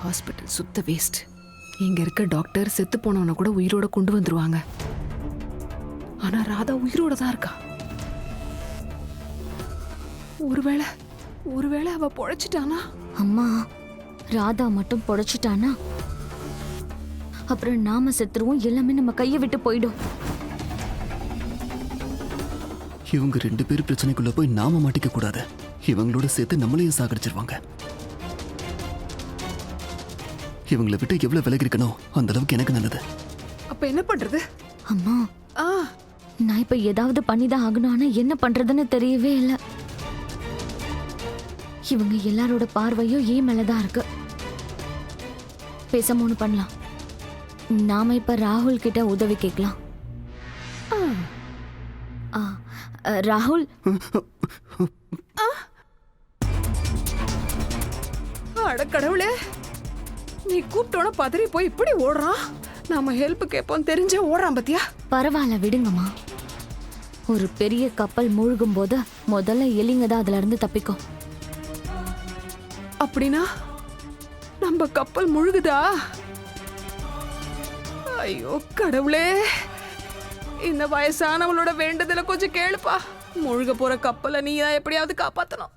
Hospital சுத்த waste. இங்க இருக்க டாக்டர் செத்து போனவனை கூட உயிரோட கொண்டு வந்துருவாங்க. ஆனா ராதா உயிரோட தான் இருக்கா. ஒருவேளை அவ பொழைச்சிட்டானா? அம்மா, ராதா மட்டும் பொழைச்சிட்டானா அப்புறம் நாம செத்துருவோம், எல்லாமே நம்ம கையை விட்டு போயிடும். இவங்க 2 பேரும் பிரச்சனைக்குள்ள போய் நாம மாட்டிக்க கூடாது. இவங்களோட சேர்த்து நம்மளையும் சாகடிச்சிருவாங்க. இவங்களை விட்டு எவ்வளவு விலகி இருக்கணும் அந்த அளவுக்கு எனக்கு நல்லது. அப்ப என்ன பண்றது? அம்மா, நான் இப்ப ஏதாவது பண்ணிதான் ஆகணும். ஆனா என்ன பண்றதுன்னு தெரியவே இல்லை. இவங்க எல்லாரோட பார்வையும் ஏன் மேலதான் இருக்கு. பேசாம ஒண்ணு பண்ணலாம். நாம இப்ப ராகுல் கிட்ட உதவி கேட்கலாம். ராகுல், அட கடவுளே, நீ கூப்பிட்டோட பதறி போய் இப்படி ஓடுறான். நாம ஹெல்ப் கேட்போம் தெரிஞ்சே ஓடுறான் பத்தியா? பரவாயில்ல விடுங்கம்மா. ஒரு பெரிய கப்பல் மூழ்கும் போது முதல்ல எலிங்க தான் அதுல இருந்து தப்பிக்கும். அப்படின்னா நம்ம கப்பல் முழுகுதா? ஐயோ கடவுளே, இந்த வயசானவளோட வேண்டுதல கொஞ்சம் கேளுப்பா. முழுக போற கப்பலை நீ தான் எப்படியாவது காப்பாத்தணும்.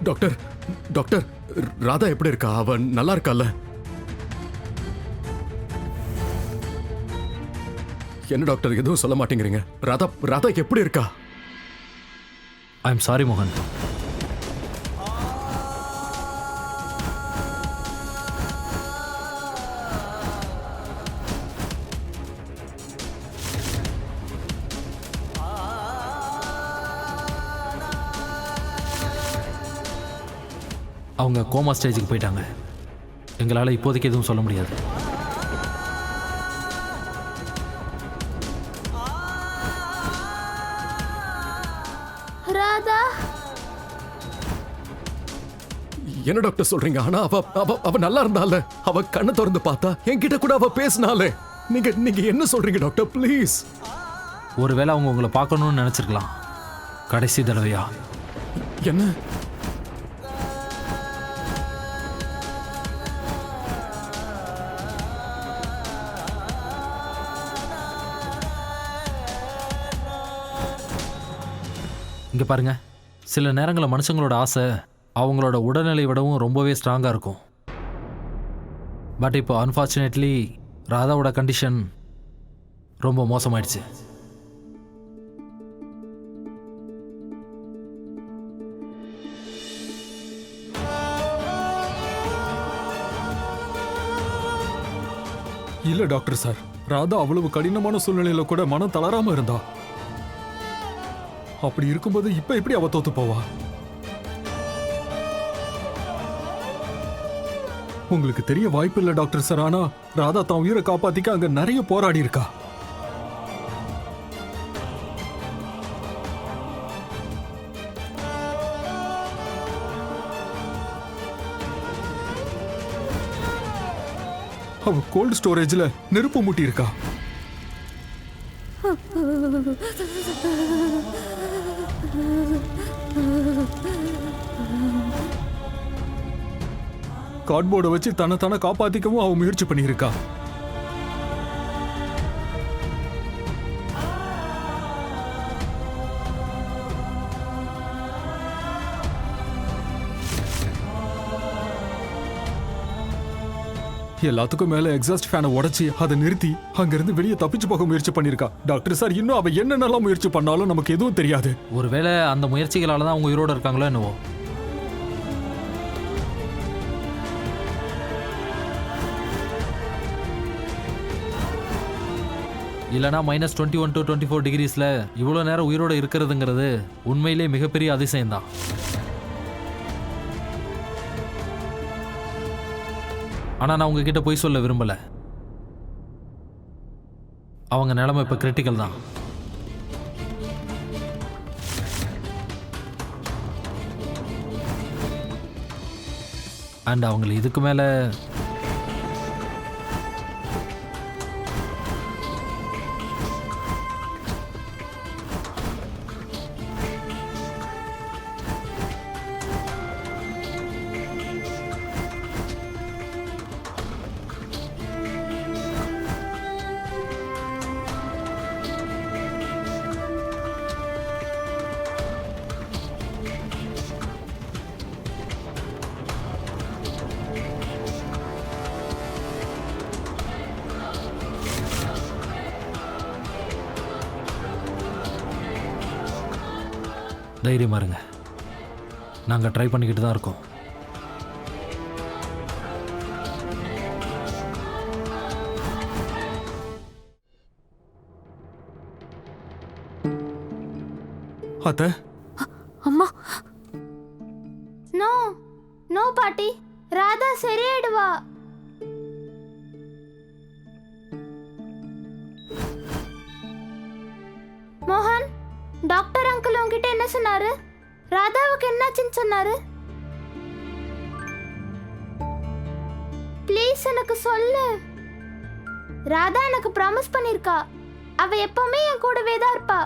டாக்டர், டாக்டர், ராதா எப்படி இருக்கா? அவன் நல்லா இருக்கால? என்ன டாக்டர் எதுவும் சொல்ல மாட்டேங்கிறீங்க? ராதா எப்படி இருக்கா? ஐ எம் சாரி மோகன். அவங்க கோமா ஸ்டேஜுக்கு போயிட்டாங்க. எங்களால் இப்போதைக்கு எதுவும் சொல்ல முடியாது. ராதா, என்ன டாக்டர் சொல்றீங்க? ஆனா அவ நல்லா இருந்தால, அவ கண்ணை திறந்து பார்த்தா, என்கிட்ட கூட அவ பேசினாலே. நீங்க என்ன சொல்றீங்க டாக்டர்? ப்ளீஸ். ஒருவேளை அவங்க உங்களை பார்க்கணும்னு நினைச்சிருக்கலாம், கடைசி தடவையா. என்ன? இங்கே பாருங்க, சில நேரங்களில் மனுஷங்களோட ஆசை அவங்களோட உடல்நிலை விடவும் ரொம்பவே ஸ்ட்ராங்காக இருக்கும். பட் இப்போ அன்ஃபார்ச்சுனேட்லி ராதாவோட கண்டிஷன் ரொம்ப மோசமாயிடுச்சு. இல்ல டாக்டர் சார், ராதா அவ்வளவு கடினமான சூழ்நிலையில கூட மனம் தளராம இருந்தா. அப்படி இருக்கும்போது இப்ப எப்படி அவ தோத்து போவா? உங்களுக்கு தெரிய வாய்ப்பு இல்ல டாக்டர் சார். ஆனா ராதா தான் உயிரை காப்பாத்திக்க அங்க நிறைய போராடி இருக்கா. அவ கோல்ட் ஸ்டோரேஜ்ல நெருப்பு மூட்டி இருக்கா. கார்ட்போர்டை வச்சு தன்னை காப்பாத்திக்கவும் அவ முயற்சி பண்ணியிருக்கா. எல்லாத்துக்கும் மேல எக்ஸாஸ்ட் ஃபேனை உடைச்சி அதை நிறுத்தி அங்கிருந்து வெளியே தப்பிச்சு போக முயற்சி பண்ணிருக்கா. டாக்டர் சார், இன்னும் அவ என்னென்னலாம் முயற்சி பண்ணாலும் நமக்கு எதுவும் தெரியாது. ஒருவேளை அந்த முயற்சிகளால தான் அவங்க உயிரோட இருக்காங்களோ என்னவோ. இல்லைனா -21 to 24 டிகிரிஸில் இவ்வளோ நேரம் உயிரோடு இருக்கிறதுங்கிறது உண்மையிலே மிகப்பெரிய அதிசயம்தான். ஆனால் நான் உங்ககிட்ட போய் சொல்ல விரும்பலை. அவங்க நிலைமை இப்போ கிரிட்டிக்கல் தான். அண்ட் அவங்களை இதுக்கு மேலே தைரியமாக இருங்க. நாங்கள் ட்ரை பண்ணிக்கிட்டு தான் இருக்கோம். அத்தை, அம்மா, நோ நோ பாட்டி, ராதா சரியாயிடுவா. மோகன், டாக்டர் அங்கிள் உங்ககிட்ட என்ன சொன்னாரு? ராதாவுக்கு என்னாச்சுன்னு சொன்னாரு? ப்ளீஸ் எனக்கு சொல்லு. ராதா எனக்கு ப்ராமிஸ் பண்ணிருக்கா, அவ எப்பவுமே என் கூடவே தான் இருப்பா.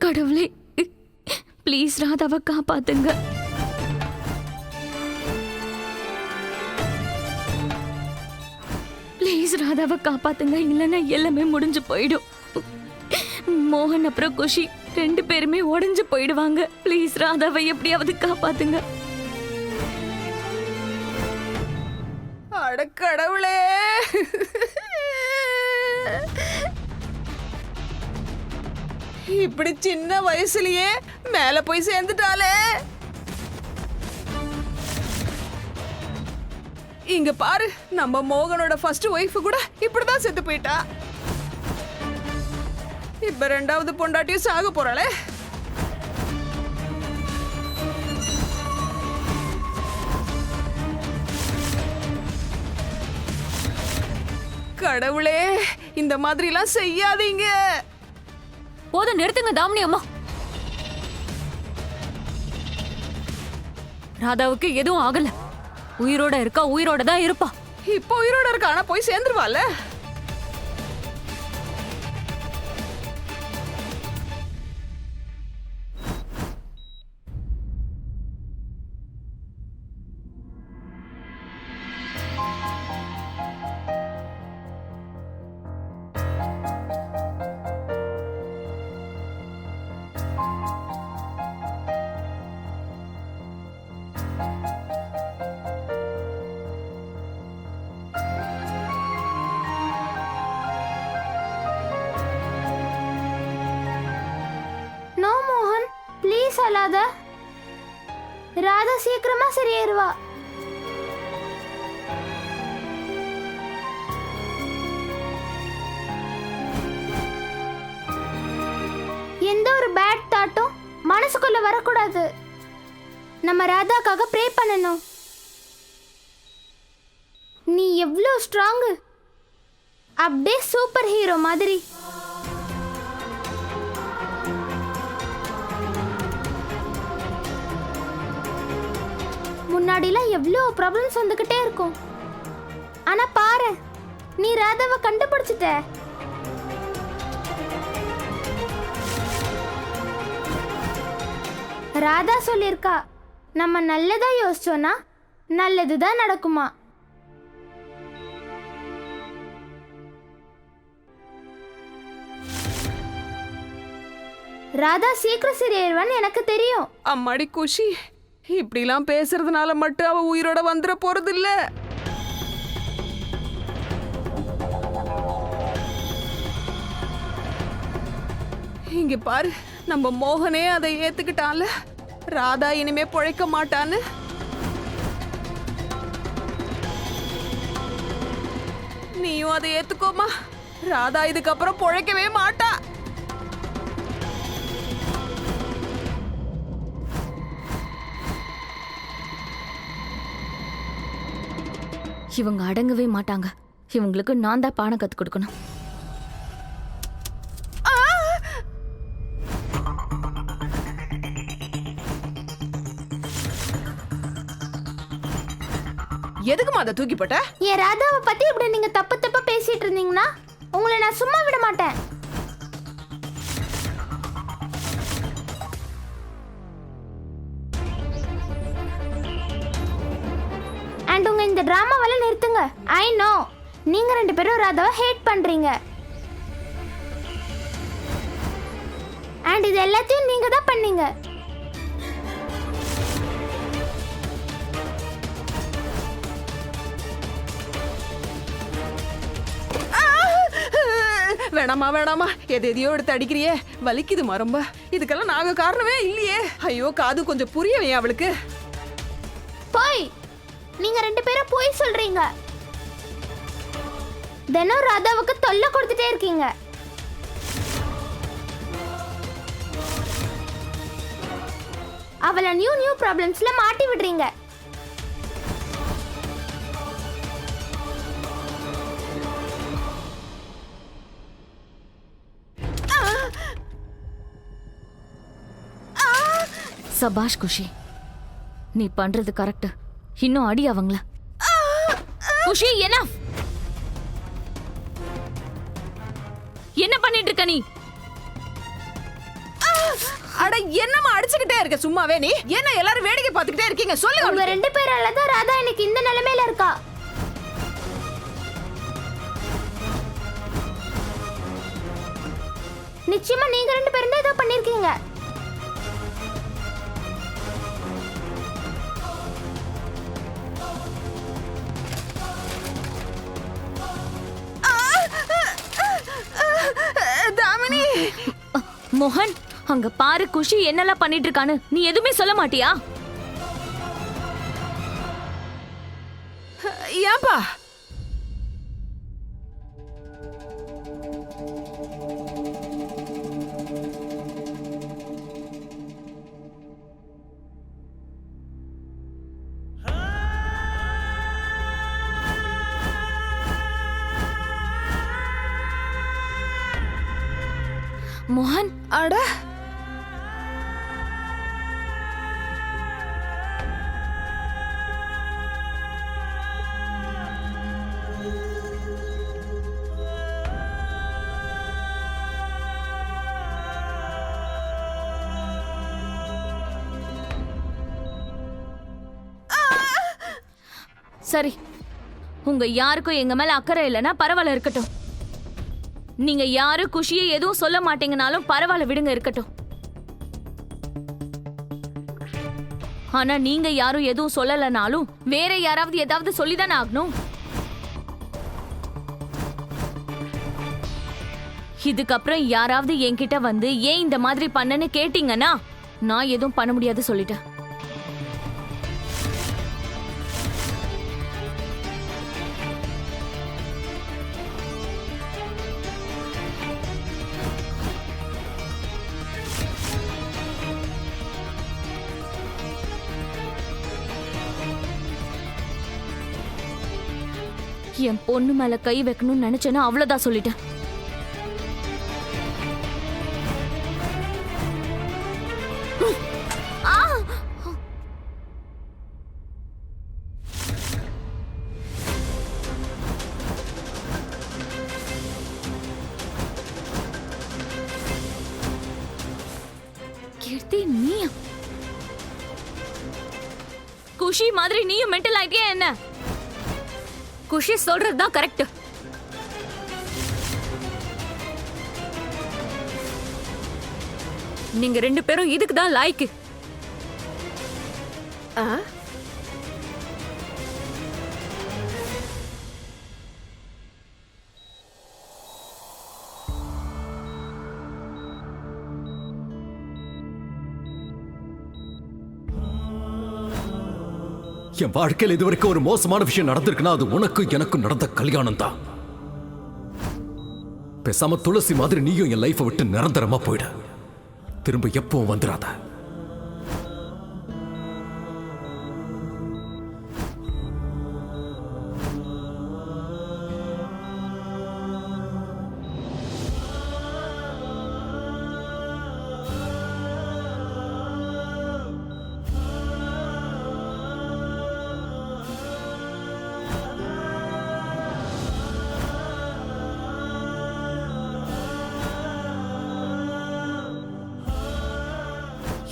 கடவுளே, ப்ளீஸ் ராதாவை காப்பாத்துங்க. ப்ளீஸ் ராதாவை காப்பாத்துங்க, இல்லைன்னா எல்லாமே முடிஞ்சு போயிடும். மோகன் அப்புறம் குஷி 2 பேருமே உடைஞ்சு போயிடுவாங்க. ப்ளீஸ் ராதாவை எப்படியாவது காப்பாத்துங்க. அட கடவுளே, இப்படி சின்ன வயசுலயே மேல போய் சேர்ந்துட்டாலே. இங்க பாரு, நம்ம மோகனோட ஃபர்ஸ்ட் ஒய்ஃப் கூட இப்படிதான் செத்து போயிட்டா. இப்ப 2வது பொண்டாட்டியும் சாக போறாளே. கடவுளே, இந்த மாதிரிலாம் செய்யாதீங்க. போதும், நிறுத்துங்க தாமினி அம்மா. ராதாவுக்கு எதுவும் ஆகல. உயிரோட இருக்கா, உயிரோட தான் இருப்பா. இப்போ உயிரோட இருக்கா, ஆனா போய் சேர்ந்துருவாள். நோ மோகன், ப்ளீஸ் அழாத. ராதா சீக்கிரமா சரியாயிருவா. எந்த ஒரு பேட் தாட்டும் மனசுக்குள்ள வரக்கூடாது. நம்ம ராதாக்காக ப்ரே பண்ணணும். நீ எவ்வளோ ஸ்ட்ராங், அப்படியே சூப்பர் ஹீரோ மாதிரி. முன்னாடிலாம் எவ்வளோ ப்ராப்ளம்ஸ் வந்துக்கிட்டே இருக்கும். ஆனா பாரு, நீ ராதாவை கண்டுபிடிச்சிட்ட. ராதா சொல்லியிருக்கா, நம்ம நல்லதா யோசிச்சோன்னா நல்லதுதான் நடக்குமா. ராதா சீக்கிரம் சரியாயிருவான்னு எனக்கு தெரியும். அம்மாடி குஷி, இப்படிலாம் பேசுறதுனால மட்டும் அவ உயிரோட வந்துட போறது இல்ல. இங்க பாரு, நம்ம மோகனே அதை ஏத்துக்கிட்டால. ராதா இனிமே பொழைக்க மாட்டான்னு. நீயும் அதை ஏத்துக்கோமா. ராதா இதுக்கப்புறம் பொழைக்கவே மாட்டா. இவங்க அடங்கவே மாட்டாங்க. இவங்களுக்கு நான் தான் பாடம் கத்து கொடுக்கணும். எதுக்குமா அதை தூக்கி போட்ட? என் ராதாவை பத்தி இப்படி நீங்க தப்பு தப்பா பேசிட்டு இருந்தீங்கன்னா உங்களை நான் சும்மா விட மாட்டேன். அண்ட் உங்க இந்த டிராமாவெல்லாம் நிறுத்துங்க. ஐ நோ நீங்க 2 பேரும் ராதாவை ஹேட் பண்றீங்க. அண்ட் இது எல்லாத்தையும் நீங்க தான் பண்ணீங்க. வேணாமா வேணாமா, எதையோ எடுத்து அடிக்கிறியே, வலிக்குதுமா ரொம்ப. இதுக்கெல்லாம் நாங்க காரணமே இல்லையே. ஐயோ காது கொஞ்சம் புரியவே அவளுக்கு. போய் நீங்க 2 பேரும் போய் சொல்றீங்க. தினம் ராதாவுக்கு தொல்லை கொடுத்துட்டே இருக்கீங்க. அவளை நியூ ப்ராப்ளம்ஸ்ல மாட்டி விடுறீங்க. சபாஷ் குஷி, நீ பண்றது கரெக்ட். இன்னும் அடி அவங்கள. குஷி எனஃப். என்ன பண்ணிட்டு இருக்க நீ? அட என்னமா அடிச்சுக்கிட்டே இருக்க சும்மாவே நீ? என்ன எல்லாரும் வேடிக்கை பார்த்துக்கிட்டே இருக்கீங்க? சொல்லுங்க. உங்க 2 பேரால தான் ராதா இன்னைக்கு இந்த நிலைமையில இருக்கா. நிச்சயமா நீங்க 2 பேரும் தான் ஏதோ பண்ணிருக்கீங்க. தாமினி. மோகன், அங்க பாரு குஷி என்னெல்லாம் பண்ணிட்டு இருக்கான்னு. நீ எதுவுமே சொல்ல மாட்டியா? ஏன்பா? மோகன், அட சரி, உங்க யாருக்கும் எங்க மேல அக்கறை இல்லைன்னா பரவாயில்ல, இருக்கட்டும். நீங்க யாரும் குஷியை எதுவும் சொல்ல மாட்டீங்கனாலும் பரவாயில்ல, விடுங்க, இருக்கட்டும். ஆனா நீங்க யாரும் எதுவும் சொல்லலனாலும் வேற யாராவது ஏதாவது சொல்லிதானே ஆகணும். இதுக்கப்புறம் யாராவது என்கிட்ட வந்து ஏன் இந்த மாதிரி பண்ணன்னு கேட்டீங்கன்னா நான் எதுவும் பண்ண முடியாது சொல்லிட்டேன். என் பொண்ணு மேல கை வைக்கணும்னு நினைச்சேன்னா அவ்வளவுதான் சொல்லிட்டேன். கீர்த்தி, நீயா? குஷி மாதிரி நீயும் மென்டல் ஆயிட்டியா என்ன? குஷி சொல்றதுதான் கரெக்ட். நீங்க 2 பேரும் இதுக்கு தான் லாய்க்கு. என் வாழ்க்கையில் இதுவரைக்கும் ஒரு மோசமான விஷயம் நடந்திருக்குன்னா அது உனக்கு எனக்கு நடந்த கல்யாணம் தான். பேசாம துளசி மாதிரி நீயும் என் லைஃபை விட்டு நிரந்தரமா போயிடு. திரும்ப எப்பவும் வந்துடாத.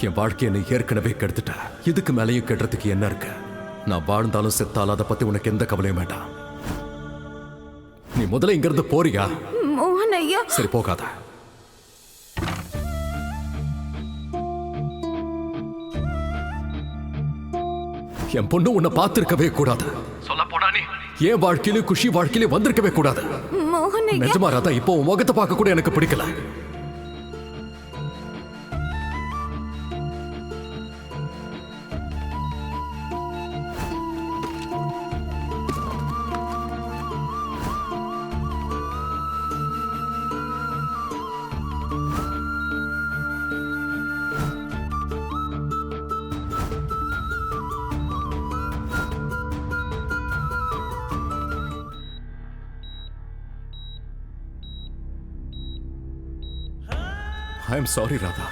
என் வாழ்க்கையை நீ ஏற்கனவே கெடுத்துட்ட. இதுக்கு மேலேயும் கெடுறதுக்கு என்ன இருக்கு? நான் வாழ்ந்தாலும் செத்தாலும் அதை பத்தி உனக்கு எந்த கவலையும் வேண்டாம். நீ முதல்ல இங்க இருந்து போறியா? மோகன் ஐயா. சரி, போகாத. என் பொண்ணு உன்னை பார்த்திருக்கவே கூடாது. சொல்ல போனா நீ என் வாழ்க்கையிலும் குஷி வாழ்க்கையிலும் வந்திருக்கவே கூடாது. மோகன் ஐயா. நிஜமா ராதா, இப்போ உன் முகத்தை பார்க்க கூட எனக்கு பிடிக்கல. I am sorry, Radha.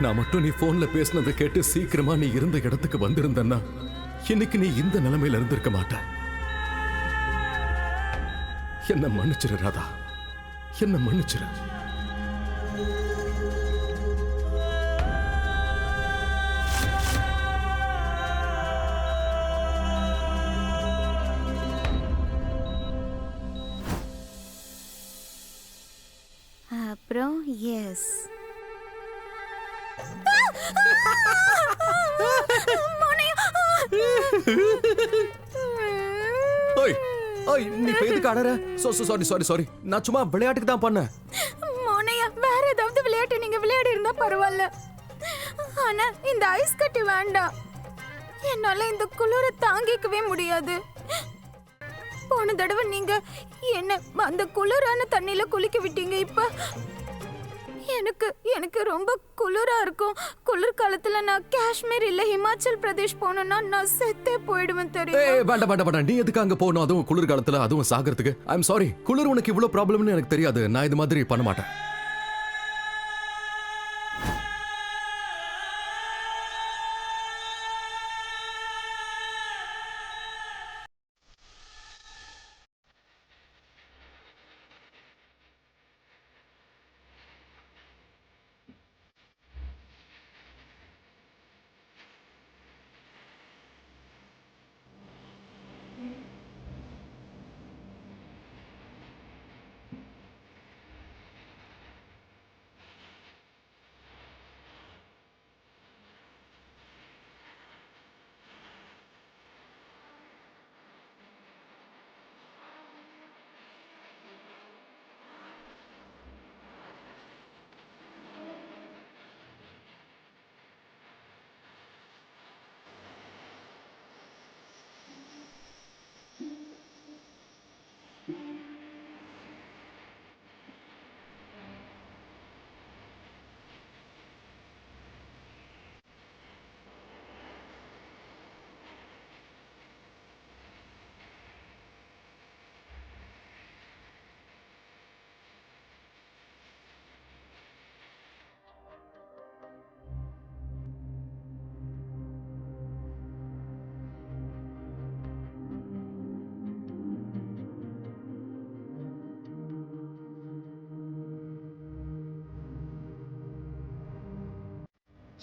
நான் மட்டும் நீ போன்ல பேசினதை கேட்டு சீக்கிரமா நீ இருந்த இடத்துக்கு வந்திருந்தன்னா இன்னைக்கு நீ இந்த நிலைமையில இருந்திருக்க மாட்ட. என்ன மன்னிச்சிரு ராதா, என்ன மன்னிச்சிரு. அப்புறம் எஸ். நீ எதுக்கு அடற? சாரி. நான் சும்மா விளையாட்டுக்கு தான் பண்ணேன். மோனையா, வேற ஏதாவது விளையாட்டு நீங்க விளையாடி இருந்தா பரவாயில்ல. ஆனா இந்த ஐஸ் கட்டி வேண்டாம். என்னால இந்த குளிர தாங்கிக்கவே முடியாது. போன தடவை நீங்க என்ன அந்த குளிரான தண்ணியில குளிக்க விட்டீங்க. இப்ப எனக்கு ரொம்ப குளிரா இருக்கும். குளிர்காலத்துல நான் காஷ்மீர் இல்ல ஹிமாச்சல் பிரதேஷ் போனேன்னா நான் செத்தே போயிடுவேன் தெரியும். வேண்டாம். நீ எதுக்கு அங்க போகணும்? அதுவும் குளிர்காலத்துல, அதுவும் சாகிறதுக்கு. I am sorry. குளிர் உனக்கு இவ்வளவு ப்ராப்ளம்னு எனக்கு தெரியாது. நான் இது மாதிரி பண்ண மாட்டேன்.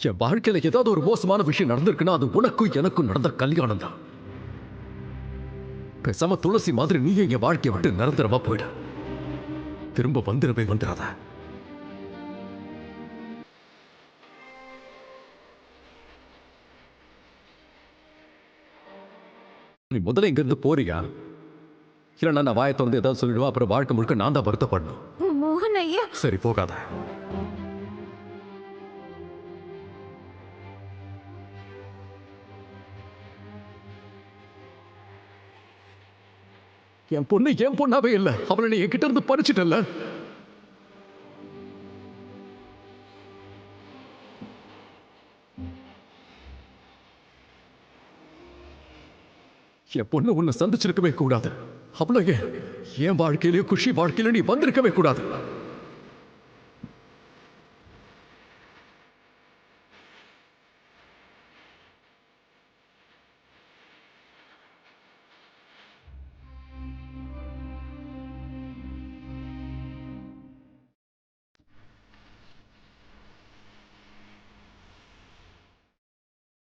என் வாழ்க்கையில ஏதாவது ஒரு மோசமான விஷயம் நடந்திருக்குன்னா அது உனக்கும் எனக்கும் நடந்த கல்யாணம் தான். பேசாம துளசி மாதிரி நீயும் என் வாழ்க்கையை விட்டு நிரந்தரமா போயிட. திரும்ப வந்துடாத. நீ முதல்ல இங்க இருந்து போறியா? இல்லைன்னா நான் வாயை திறந்து ஏதாவது சொல்லிடுவா. அப்புறம் வாழ்க்கை முழுக்க நான் தான் வருத்தப்படணும். மோகன் ஐயா. சரி, போகாத. என் பொண்ணு என் பொண்ணாவே இல்லை, அவளை நீ என்கிட்ட இருந்து பறிச்சிட்டல்ல. என் பொண்ணு உன்னை சந்திச்சிருக்கவே கூடாது. அவ்வளோ என் வாழ்க்கையிலேயே குஷி வாழ்க்கையில நீ வந்திருக்கவே கூடாது.